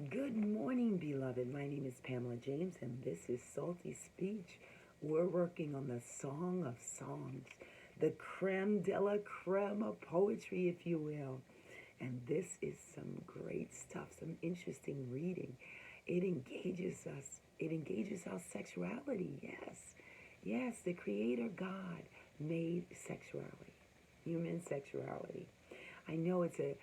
Good morning, beloved. My name is Pamela James, and this is Salty Speech. We're working on the Song of Songs, the creme de la creme of poetry, if you will. And this is some great stuff, some interesting reading. It engages us. It engages our sexuality. Yes. Yes, the Creator God made sexuality, human sexuality. I know it's a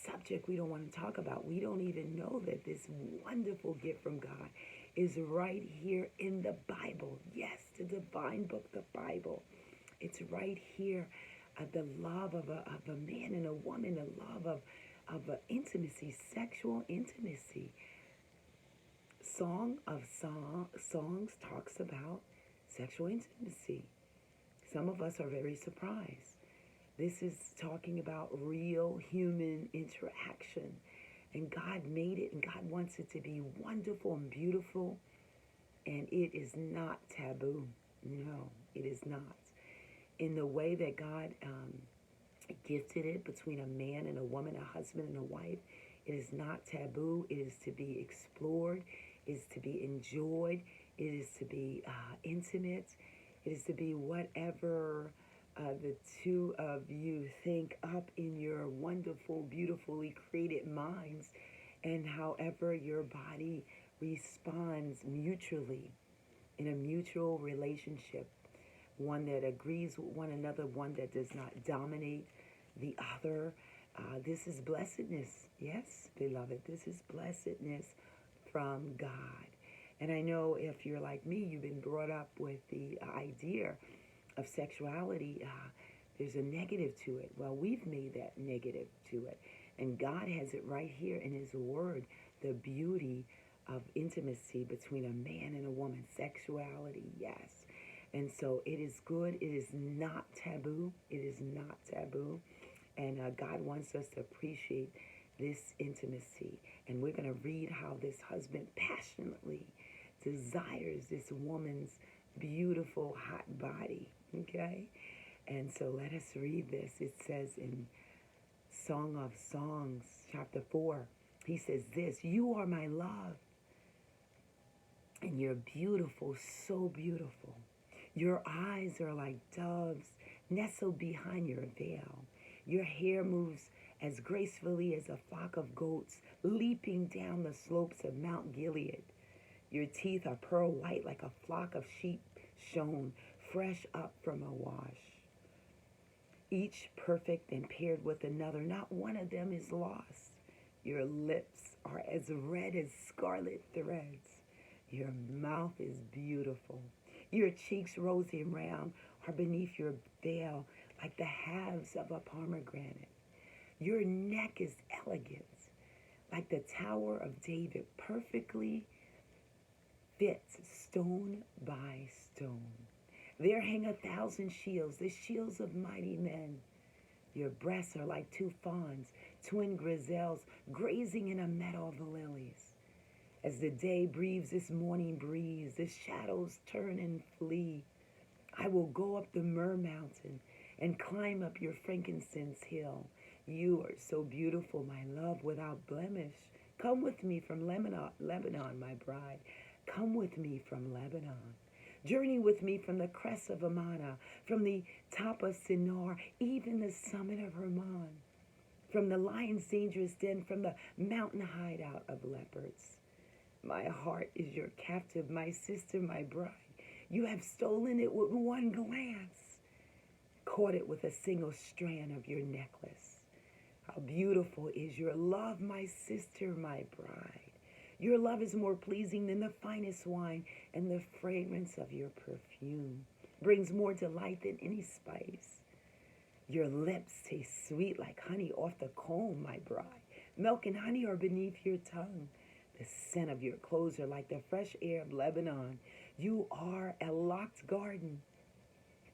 subject we don't want to talk about. We don't even know that this wonderful gift from God is right here in the Bible. Yes, the divine book, the Bible. It's right here. The love of a man and a woman, the love of intimacy, sexual intimacy. Songs talks about sexual intimacy. Some of us are very surprised. This is talking about real human interaction. And God made it, and God wants it to be wonderful and beautiful. And it is not taboo. No, it is not. In the way that God gifted it between a man and a woman, a husband and a wife, it is not taboo. It is to be explored. It is to be enjoyed. It is to be intimate. It is to be whatever the two of you think up in your wonderful, beautifully created minds, and however your body responds mutually in a mutual relationship, one that agrees with one another, one that does not dominate the other. This is blessedness. Yes, beloved, this is blessedness from God. And I know if you're like me, you've been brought up with the idea of sexuality, there's a negative to it. Well, we've made that negative to it. And God has it right here in His Word, the beauty of intimacy between a man and a woman, sexuality, yes. And so it is good. It is not taboo. It is not taboo. And God wants us to appreciate this intimacy. And we're going to read how this husband passionately desires this woman's beautiful, hot body. Okay? And so let us read this. It says in Song of Songs, chapter 4, he says this: "You are my love, and you're beautiful, so beautiful. Your eyes are like doves nestled behind your veil. Your hair moves as gracefully as a flock of goats leaping down the slopes of Mount Gilead. Your teeth are pearl white like a flock of sheep shone fresh up from a wash. Each perfect and paired with another, not one of them is lost. Your lips are as red as scarlet threads. Your mouth is beautiful. Your cheeks, rosy and round, are beneath your veil like the halves of a pomegranate. Your neck is elegant, like the Tower of David, perfectly fits stone by stone. There hang 1,000 shields, the shields of mighty men. Your breasts are like two fawns, twin gazelles, grazing in a meadow of lilies. As the day breathes this morning breeze, the shadows turn and flee. I will go up the myrrh mountain and climb up your frankincense hill. You are so beautiful, my love, without blemish. Come with me from Lebanon, my bride. Come with me from Lebanon. Journey with me from the crest of Amana, from the top of Sinar, even the summit of Hermon, from the lion's dangerous den, from the mountain hideout of leopards. My heart is your captive, my sister, my bride. You have stolen it with one glance, caught it with a single strand of your necklace. How beautiful is your love, my sister, my bride. Your love is more pleasing than the finest wine, and the fragrance of your perfume brings more delight than any spice. Your lips taste sweet like honey off the comb, my bride. Milk and honey are beneath your tongue. The scent of your clothes are like the fresh air of Lebanon. You are a locked garden.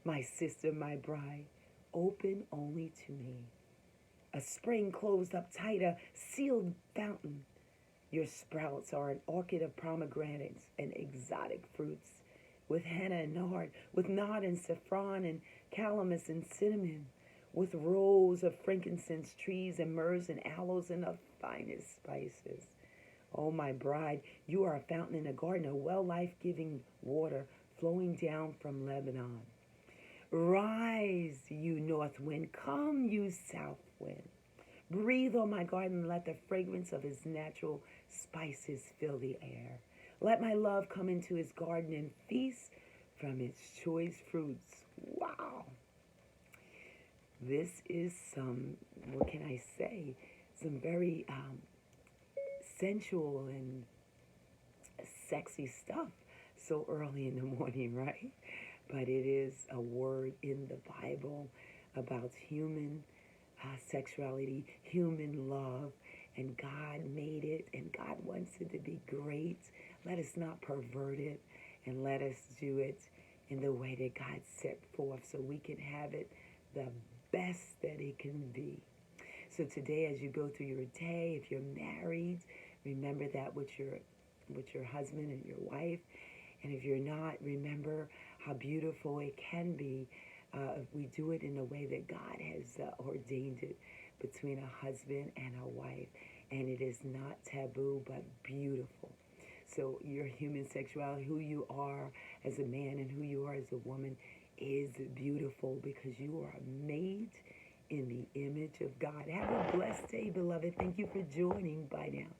My sister, my bride, open only to me. A spring closed up tight, a sealed fountain. Your sprouts are an orchid of pomegranates and exotic fruits, with henna and nard, with nard and saffron and calamus and cinnamon, with rows of frankincense trees and myrrhs and aloes and the finest spices. Oh, my bride, you are a fountain in a garden, a well life-giving water flowing down from Lebanon. Rise, you north wind, come, you south wind. Breathe on my garden and let the fragrance of his natural spices fill the air. Let my love come into his garden and feast from its choice fruits. Wow. This is some, what can I say, some very sensual and sexy stuff so early in the morning, right? But it is a word in the Bible about human sexuality, human love, and God made it, and God wants it to be great. Let us not pervert it, and let us do it in the way that God set forth so we can have it the best that it can be. So today, as you go through your day, if you're married, remember that with your husband and your wife. And if you're not, remember how beautiful it can be if we do it in the way that God has ordained it between a husband and a wife. And it is not taboo, but beautiful. So your human sexuality, who you are as a man and who you are as a woman, is beautiful because you are made in the image of God. Have a blessed day, beloved. Thank you for joining. Bye now.